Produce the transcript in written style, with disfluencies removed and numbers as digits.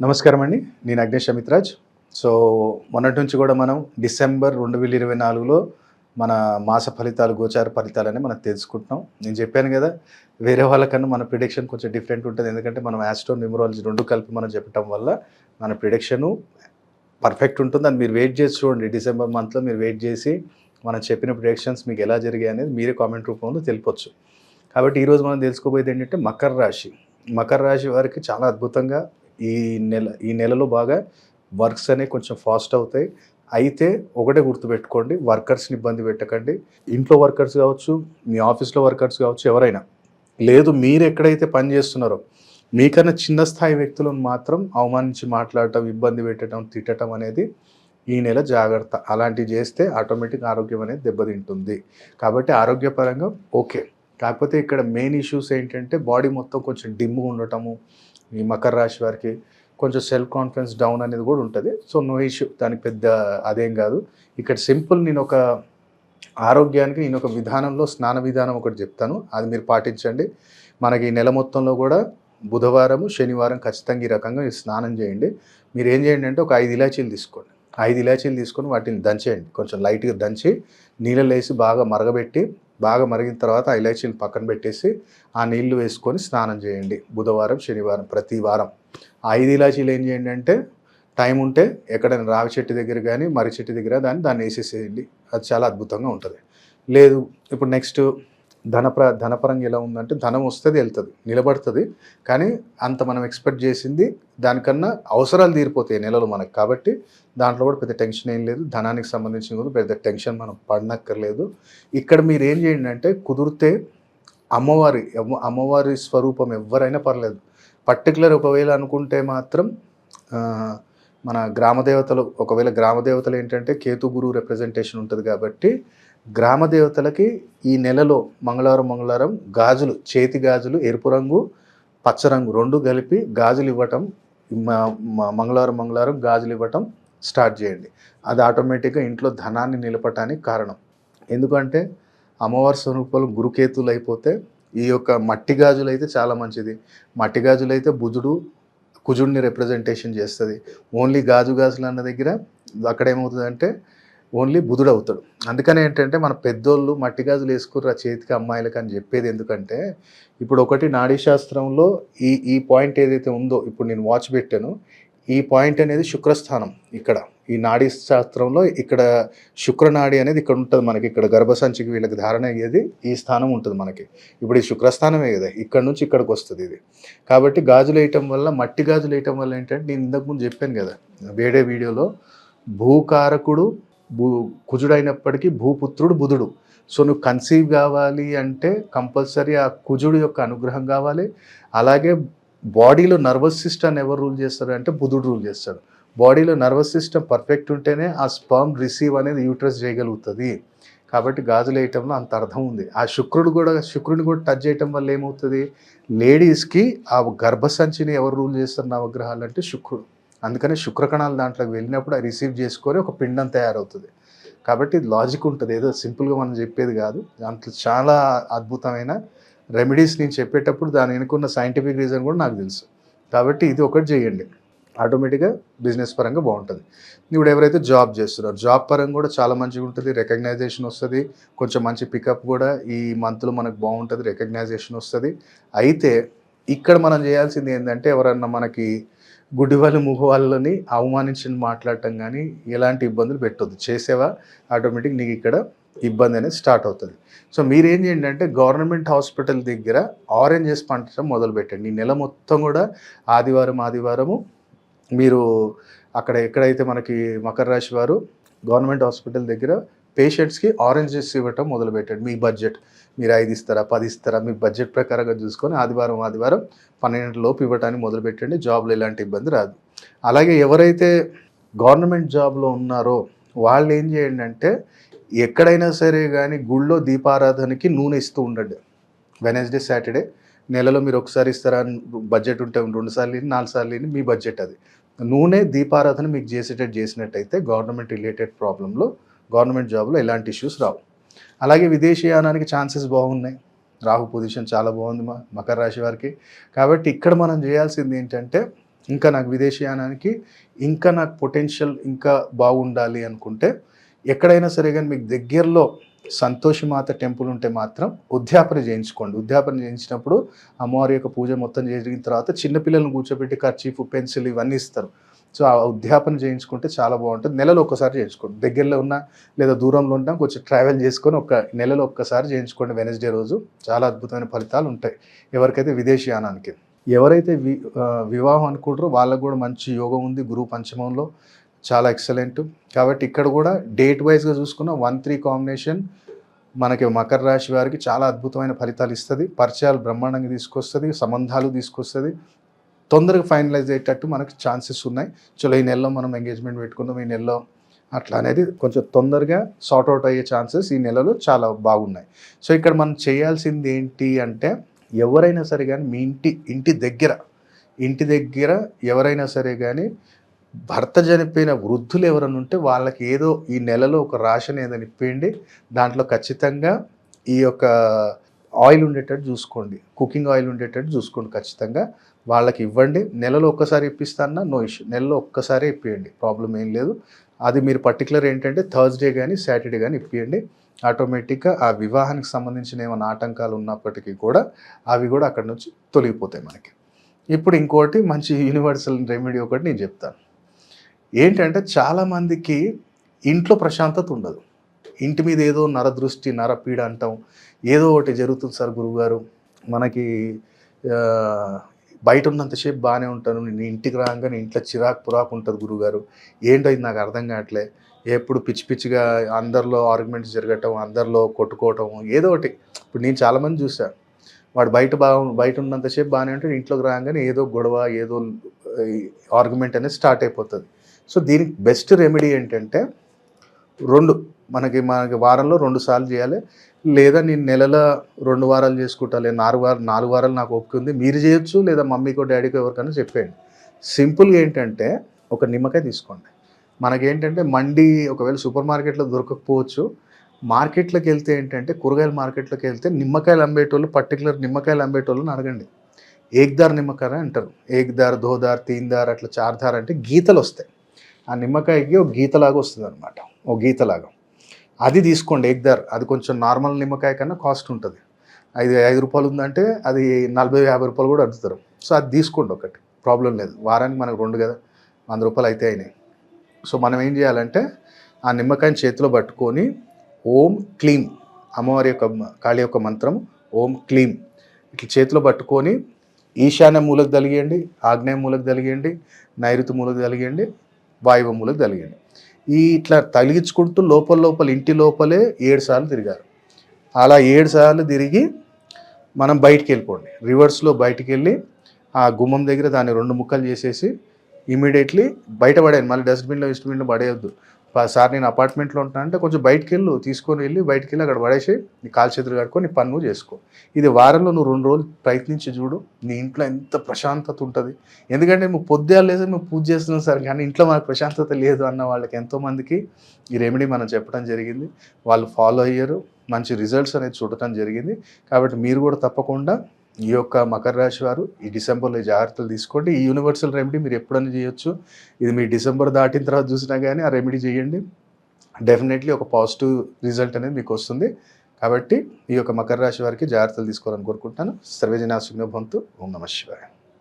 నమస్కారం అండి. నేను అగ్నేష్ అమిత్రాజ్. సో, మొన్నటి నుంచి కూడా మనం డిసెంబర్ 2024లో మన మాస ఫలితాలు, గోచార ఫలితాలని మనం తెలుసుకుంటున్నాం. నేను చెప్పాను కదా! వేరే వాళ్ళకన్నా మన ప్రిడిక్షన్ కొంచెం డిఫరెంట్ ఉంటది. ఎందుకంటే మనం ఆస్ట్రో, న్యూమరాలజీ 2 కలిపి మనం చెప్పటం వల్ల మన ప్రిడిక్షను పర్ఫెక్ట్ ఉంటుంది. అది మీరు వెయిట్ చేసి చూడండి. డిసెంబర్ మంత్‌లో మీరు వెయిట్ చేసి మనం చెప్పిన ప్రిడిక్షన్స్ మీకు ఎలా జరిగాయి అనేది మీరే కామెంట్ రూపంలో తెలపొచ్చు. కాబట్టి ఈరోజు మనం తెలుసుకోబోయేది ఏంటంటే మకర రాశి. మకర రాశి వారికి చాలా అద్భుతంగా ఈ నెలలో బాగా వర్క్స్ అనేవి కొంచెం ఫాస్ట్ అవుతాయి. అయితే ఒకటే గుర్తుపెట్టుకోండి, వర్కర్స్‌ని ఇబ్బంది పెట్టకండి. ఇంట్లో వర్కర్స్ కావచ్చు, మీ ఆఫీస్‌లో వర్కర్స్ కావచ్చు, ఎవరైనా. లేదు మీరు ఎక్కడైతే పని చేస్తున్నారో మీకన్నా చిన్న స్థాయి వ్యక్తులను మాత్రం అవమానించి మాట్లాడటం, ఇబ్బంది పెట్టడం, తిట్టడం అనేది ఈ నెల జాగ్రత్త. అలాంటివి చేస్తే ఆటోమేటిక్ ఆరోగ్యం అనేది దెబ్బతింటుంది. కాబట్టి ఆరోగ్యపరంగా ఓకే. కాకపోతే ఇక్కడ మెయిన్ ఇష్యూస్ ఏంటంటే బాడీ మొత్తం కొంచెం డిమ్‌గా ఉండటము, ఈ మకర రాశి వారికి కొంచెం సెల్ఫ్ కాన్ఫిడెన్స్ డౌన్ అనేది కూడా ఉంటుంది. సో, నో ఇష్యూ, దానికి పెద్ద అదేం కాదు. ఇక్కడ సింపుల్ నేను ఒక ఆరోగ్యానికి నేను ఒక విధానంలో స్నాన విధానం ఒకటి చెప్తాను, అది మీరు పాటించండి. మనకి ఈ నెల మొత్తంలో కూడా బుధవారము, శనివారం ఖచ్చితంగా ఈ రకంగా మీరు స్నానం చేయండి. మీరు ఏం చేయండి అంటే ఒక 5 ఇలాచీలు తీసుకోండి. 5 ఇలాచీలు తీసుకొని వాటిని దంచేయండి. కొంచెం లైట్గా దంచి నీళ్ళలో వేసి బాగా మరగబెట్టి, బాగా మరిగిన తర్వాత ఆ ఇలాచీలు పక్కన పెట్టేసి ఆ నీళ్లు వేసుకొని స్నానం చేయండి. బుధవారం, శనివారం ప్రతి వారం. ఆ 5 ఇలాచీలు ఏం చేయండి అంటే టైం ఉంటే ఎక్కడైనా రావి చెట్టు దగ్గర కానీ మర్రి చెట్టు దగ్గర దాన్ని వేసేసేయండి. అది చాలా అద్భుతంగా ఉంటుంది. లేదు ఇప్పుడు నెక్స్ట్ ధనపరంగా ఎలా ఉందంటే ధనం వస్తుంది, వెళ్తుంది, నిలబడుతుంది. కానీ అంత మనం ఎక్స్పెక్ట్ చేసింది దానికన్నా అవసరాలు తీరిపోతాయి నెలలో మనకు. కాబట్టి దాంట్లో కూడా పెద్ద టెన్షన్ ఏం లేదు. ధనానికి సంబంధించిన కూడా పెద్ద టెన్షన్ మనం పడనక్కర్లేదు. ఇక్కడ మీరు ఏం చేయండి అంటే కుదిరితే అమ్మవారి స్వరూపం ఎవరైనా పర్లేదు. పర్టికులర్ ఒకవేళ అనుకుంటే మాత్రం మన ఒకవేళ గ్రామదేవతలు ఏంటంటే కేతు గురువు రిప్రజెంటేషన్ ఉంటుంది. కాబట్టి గ్రామదేవతలకి ఈ నెలలో మంగళవారం గాజులు, చేతి గాజులు ఎరుపు రంగు, పచ్చ రంగు 2 కలిపి గాజులు ఇవ్వటం, మంగళవారం గాజులు ఇవ్వటం స్టార్ట్ చేయండి. అది ఆటోమేటిక్గా ఇంట్లో ధనాన్ని నిలపటానికి కారణం. ఎందుకంటే అమ్మవారి స్వరూపాలు గురుకేతులు అయిపోతే ఈ యొక్క మట్టి గాజులు అయితే చాలా మంచిది. మట్టి గాజులు అయితే కుజుడిని రిప్రజెంటేషన్ చేస్తుంది. ఓన్లీ గాజులు అన్న దగ్గర అక్కడ ఏమవుతుందంటే ఓన్లీ బుధుడు అవుతాడు. అందుకని ఏంటంటే మన పెద్దోళ్ళు మట్టి గాజులు వేసుకుర్రు ఆ చేతికి అమ్మాయిలకు అని చెప్పేది. ఎందుకంటే ఇప్పుడు ఒకటి నాడీ శాస్త్రంలో ఈ పాయింట్ ఏదైతే ఉందో, ఇప్పుడు నేను వాచ్ పెట్టాను, ఈ పాయింట్ అనేది శుక్రస్థానం. ఇక్కడ ఈ నాడీ శాస్త్రంలో ఇక్కడ శుక్రనాడి అనేది ఇక్కడ ఉంటుంది మనకి. ఇక్కడ గర్భసంచికి వీళ్ళకి ధారణ అయ్యేది ఈ స్థానం ఉంటుంది మనకి. ఇప్పుడు ఈ శుక్రస్థానమే కదా, ఇక్కడ నుంచి ఇక్కడికి వస్తుంది ఇది. కాబట్టి గాజులు వేయటం వల్ల, మట్టి గాజులు వేయటం వల్ల ఏంటంటే నేను ఇంతకుముందు చెప్పాను కదా వేరే వీడియోలో, భూకారకుడు కుజుడైనప్పటికీ భూపుత్రుడు బుధుడు. సో నువ్వు కన్సీవ్ కావాలి అంటే కంపల్సరీ ఆ కుజుడు యొక్క అనుగ్రహం కావాలి. అలాగే బాడీలో నర్వస్ సిస్టమ్ ఎవరు రూల్ చేస్తారు అంటే బుధుడు రూల్ చేస్తాడు. బాడీలో నర్వస్ సిస్టమ్ పర్ఫెక్ట్ ఉంటేనే ఆ స్పర్మ్ రిసీవ్ అనేది యూట్రస్ చేయగలుగుతుంది. కాబట్టి గాజులు వేయటంలో అంత అర్థం ఉంది. ఆ శుక్రుడిని కూడా టచ్ చేయటం వల్ల ఏమవుతుంది, లేడీస్కి ఆ గర్భసంచిని ఎవరు రూల్ చేస్తారు నవగ్రహాలు అంటే శుక్రుడు. అందుకని శుక్రకణాలు దాంట్లోకి వెళ్ళినప్పుడు అది రిసీవ్ చేసుకొని ఒక పిండం తయారవుతుంది. కాబట్టి లాజిక్ ఉంటుంది, ఏదో సింపుల్గా మనం చెప్పేది కాదు. దాంట్లో చాలా అద్భుతమైన రెమెడీస్ నేను చెప్పేటప్పుడు దాని వెనుకున్న సైంటిఫిక్ రీజన్ కూడా నాకు తెలుసు. కాబట్టి ఇది ఒకటి చేయండి, ఆటోమేటిక్గా బిజినెస్ పరంగా బాగుంటుంది. ఇప్పుడు ఎవరైతే జాబ్ చేస్తున్నారో జాబ్ పరంగా కూడా చాలా మంచిగా ఉంటుంది, రికగ్నైజేషన్ వస్తుంది. కొంచెం మంచి పికప్ కూడా ఈ మంత్లో మనకు బాగుంటుంది, రికగ్నైజేషన్ వస్తుంది. అయితే ఇక్కడ మనం చేయాల్సింది ఏంటంటే ఎవరన్నా మనకి గుడ్డివాళ్ళు మూగవాళ్ళని అవమానించి మాట్లాడటం కానీ ఎలాంటి ఇబ్బందులు పెట్టొద్దు. చేసేవా ఆటోమేటిక్ నీకు ఇక్కడ ఇబ్బంది అనేది స్టార్ట్ అవుతుంది. సో మీరేం చేయండి అంటే గవర్నమెంట్ హాస్పిటల్ దగ్గర ఆరెంజెస్ పంచడం మొదలుపెట్టండి. ఈ నెల మొత్తం కూడా ఆదివారము మీరు అక్కడ ఎక్కడైతే మనకి మకర రాశి వారు గవర్నమెంట్ హాస్పిటల్ దగ్గర పేషెంట్స్కి ఆరెంజెస్ ఇవ్వటం మొదలుపెట్టండి. మీ బడ్జెట్ మీరు 5 ఇస్తారా 10 ఇస్తారా మీ బడ్జెట్ ప్రకారంగా చూసుకొని ఆదివారం 12 లోపు ఇవ్వటానికి మొదలుపెట్టండి. జాబ్లో ఎలాంటి ఇబ్బంది రాదు. అలాగే ఎవరైతే గవర్నమెంట్ జాబ్లో ఉన్నారో వాళ్ళు ఏం చేయండి అంటే ఎక్కడైనా సరే కానీ గుళ్ళో దీపారాధనకి నూనె ఇస్తూ ఉండండి. వెనస్డే, సాటర్డే నెలలో మీరు ఒకసారి ఇస్తారా, బడ్జెట్ ఉంటే 2 సార్లు 4 సార్లు మీ బడ్జెట్ అది. నూనె దీపారాధన మీకు చేసినట్టయితే గవర్నమెంట్ రిలేటెడ్ ప్రాబ్లంలో గవర్నమెంట్ జాబ్లో ఎలాంటి ఇష్యూస్ రావు. అలాగే విదేశీయానానికి ఛాన్సెస్ బాగున్నాయి. రాహు పొజిషన్ చాలా బాగుంది మకర రాశి వారికి. కాబట్టి ఇక్కడ మనం చేయాల్సింది ఏంటంటే ఇంకా నాకు విదేశీయానానికి ఇంకా నాకు పొటెన్షియల్ ఇంకా బాగుండాలి అనుకుంటే ఎక్కడైనా సరే కానీ మీకు దగ్గరలో సంతోషిమాత టెంపుల్ ఉంటే మాత్రం ఉద్యాపన చేయించుకోండి. ఉద్యాపన చేయించినప్పుడు అమ్మవారి యొక్క పూజ మొత్తం జరిగిన తర్వాత చిన్నపిల్లలను కూర్చోబెట్టి కర్చీఫ్, పెన్సిల్ ఇవన్నీ ఇస్తారు. సో ఆ ఉద్యాపన చేయించుకుంటే చాలా బాగుంటుంది. నెలలో ఒక్కసారి చేయించుకోండి. దగ్గరలో ఉన్న లేదా దూరంలో ఉన్నా కొంచెం ట్రావెల్ చేసుకొని నెలలో ఒక్కసారి చేయించుకోండి. వెనస్డే రోజు చాలా అద్భుతమైన ఫలితాలు ఉంటాయి ఎవరికైతే విదేశీయానానికి. ఎవరైతే వివాహం అనుకుంటారో వాళ్ళకు కూడా మంచి యోగం ఉంది. గురువు పంచమంలో చాలా ఎక్సలెంట్. కాబట్టి ఇక్కడ కూడా డేట్ వైజ్గా చూసుకున్న 1-3 కాంబినేషన్ మనకి మకర రాశి వారికి చాలా అద్భుతమైన ఫలితాలు ఇస్తుంది. పరిచయాలు బ్రహ్మాండంగా తీసుకొస్తుంది, సంబంధాలు తీసుకొస్తుంది. తొందరగా ఫైనలైజ్ అయ్యేటట్టు మనకి ఛాన్సెస్ ఉన్నాయి. చలో ఈ నెలలో మనం ఎంగేజ్మెంట్ పెట్టుకుందాం, ఈ నెలలో అట్లా అనేది కొంచెం తొందరగా సార్ట్అవుట్ అయ్యే ఛాన్సెస్ ఈ నెలలో చాలా బాగున్నాయి. సో ఇక్కడ మనం చేయాల్సింది ఏంటి అంటే, ఎవరైనా సరే కానీ మీ ఇంటి దగ్గర ఎవరైనా సరే కానీ భర్త చనిపోయిన వృద్ధులు ఎవరైనా ఉంటే వాళ్ళకి ఏదో ఈ నెలలో ఒక రాషన్ ఏదైనా ఇప్పేయండి. దాంట్లో ఖచ్చితంగా ఈ యొక్క ఆయిల్ ఉండేటట్టు చూసుకోండి, కుకింగ్ ఆయిల్ ఉండేటట్టు చూసుకోండి. ఖచ్చితంగా వాళ్ళకి ఇవ్వండి. నెలలో ఒక్కసారి ఇప్పిస్తానా నో ఇష్యూ, నెలలో ఒక్కసారి ఇప్పియండి, ప్రాబ్లం ఏం లేదు. అది మీరు పర్టికులర్ ఏంటంటే థర్స్డే కానీ సాటర్డే కానీ ఇప్పియండి. ఆటోమేటిక్గా ఆ వివాహానికి సంబంధించిన ఏమైనా ఆటంకాలు ఉన్నప్పటికీ కూడా అవి కూడా అక్కడి నుంచి తొలగిపోతాయి మనకి. ఇప్పుడు ఇంకోటి మంచి యూనివర్సల్ రెమెడీ ఒకటి నేను చెప్తాను. ఏంటంటే చాలామందికి ఇంట్లో ప్రశాంతత ఉండదు. ఇంటి మీద ఏదో నరదృష్టి, నరపీడ అంటాం, ఏదో ఒకటి జరుగుతుంది సార్ గురువుగారు, మనకి బయట ఉన్నంతసేపు బాగానే ఉంటాను, నేను ఇంటికి రాగానే ఇంట్లో పురాకు ఉంటుంది గురువుగారు, ఏంటో ఇది నాకు అర్థం కావట్లే, ఎప్పుడు పిచ్చిగా అందరిలో ఆర్గ్యుమెంట్స్ జరగటం, అందరిలో కొట్టుకోవటం, ఏదో ఒకటి. ఇప్పుడు నేను చాలామంది చూసాను, వాడు బయట ఉన్నంతసేపు బాగానే ఉంటాడు, ఇంట్లోకి రాగానే ఏదో గొడవ, ఏదో ఆర్గ్యుమెంట్ అనేది స్టార్ట్ అయిపోతుంది. సో దీనికి బెస్ట్ రెమెడీ ఏంటంటే మనకి వారంలో 2 సార్లు చేయాలి. లేదా నేను నెలలో 2 వారాలు చేసుకుంటా, లేదా 4 వారాలు నాకు ఓపిక ఉంది, మీరు చేయొచ్చు, లేదా మమ్మీకో డాడీకో ఎవరికైనా చెప్పేయండి. సింపుల్గా ఏంటంటే ఒక నిమ్మకాయ తీసుకోండి. మనకేంటంటే ఒకవేళ సూపర్ మార్కెట్లో దొరకకపోవచ్చు, మార్కెట్లోకి వెళ్తే ఏంటంటే కూరగాయల మార్కెట్లోకి వెళ్తే నిమ్మకాయలు అమ్మేటోళ్ళు, పర్టికులర్ నిమ్మకాయలు అమ్మేటోళ్ళని అడగండి. ఏక్దార్ నిమ్మకాయ అంటారు. ఏక్దార్, దోదార్, తీన్దార్, అట్లా 4 దార్ అంటే గీతలు వస్తాయి. ఆ నిమ్మకాయకి ఒక గీతలాగా వస్తుంది అనమాట, ఒక గీతలాగా. అది తీసుకోండి ఏక్దార్. అది కొంచెం నార్మల్ నిమ్మకాయ కన్నా కాస్ట్ ఉంటుంది. 5 రూపాయలు ఉందంటే అది 40-50 రూపాయలు కూడా అడుగుతారు. సో అది తీసుకోండి ఒకటి, ప్రాబ్లం లేదు. వారానికి మనకు 2 కదా, 100 రూపాయలు అయితే అయినాయి. సో మనం ఏం చేయాలంటే ఆ నిమ్మకాయని చేతిలో పట్టుకొని ఓం క్లీం, అమ్మవారి యొక్క కాళీ యొక్క మంత్రం ఓం క్లీం ఇట్లా చేతిలో పట్టుకొని ఈశాన్య మూలకు తలిగేయండి, ఆగ్నేయ మూలకు తలిగేయండి, నైరుతి మూలకు తలిగేయండి, వాయువ మూలకు తలిగేయండి. ఇట్లా తలిగించుకుంటూ లోపల ఇంటి లోపలే 7 సార్లు తిరిగారు. అలా 7 సార్లు తిరిగి మనం బయటికి వెళ్ళిపోండి. రివర్స్లో బయటికి వెళ్ళి ఆ గుమ్మం దగ్గర దాన్ని 2 ముక్కలు చేసేసి ఇమీడియట్లీ బయట పడేయండి. మళ్ళీ డస్ట్బిన్లో పడేయద్దు. సార్ నేను అపార్ట్మెంట్లో ఉంటాను అంటే కొంచెం బయటికి తీసుకొని వెళ్ళి అక్కడ పడేసి నీ కాలు చేతులు కట్టుకొని నీ పన్ను చేసుకో. ఇది వారంలో నువ్వు 2 రోజులు ప్రయత్నించి చూడు, నీ ఇంట్లో ఎంత ప్రశాంతత ఉంటుంది. ఎందుకంటే నువ్వు పొద్దున్న లేసి నువ్వు పూజ చేస్తున్నావు సార్, కానీ ఇంట్లో మనకు ప్రశాంతత లేదు అన్న వాళ్ళకి ఎంతోమందికి ఈ రెమెడీ మనం చెప్పడం జరిగింది. వాళ్ళు ఫాలో అయ్యారు, మంచి రిజల్ట్స్ అనేది చూడటం జరిగింది. కాబట్టి మీరు కూడా తప్పకుండా ఈ యొక్క మకర రాశి వారు ఈ డిసెంబర్లో జాగ్రత్తలు తీసుకోండి. ఈ యూనివర్సల్ రెమెడీ మీరు ఎప్పుడైనా చేయొచ్చు. ఇది మీ డిసెంబర్ దాటిన తర్వాత చూసినా కానీ ఆ రెమెడీ చేయండి, డెఫినెట్లీ ఒక పాజిటివ్ రిజల్ట్ అనేది మీకు వస్తుంది. కాబట్టి ఈ యొక్క మకర రాశి వారికి జాగ్రత్తలు తీసుకోవాలని కోరుకుంటున్నాను. సర్వేజన సుఖినో భవంతు. ఓం నమః శివాయ.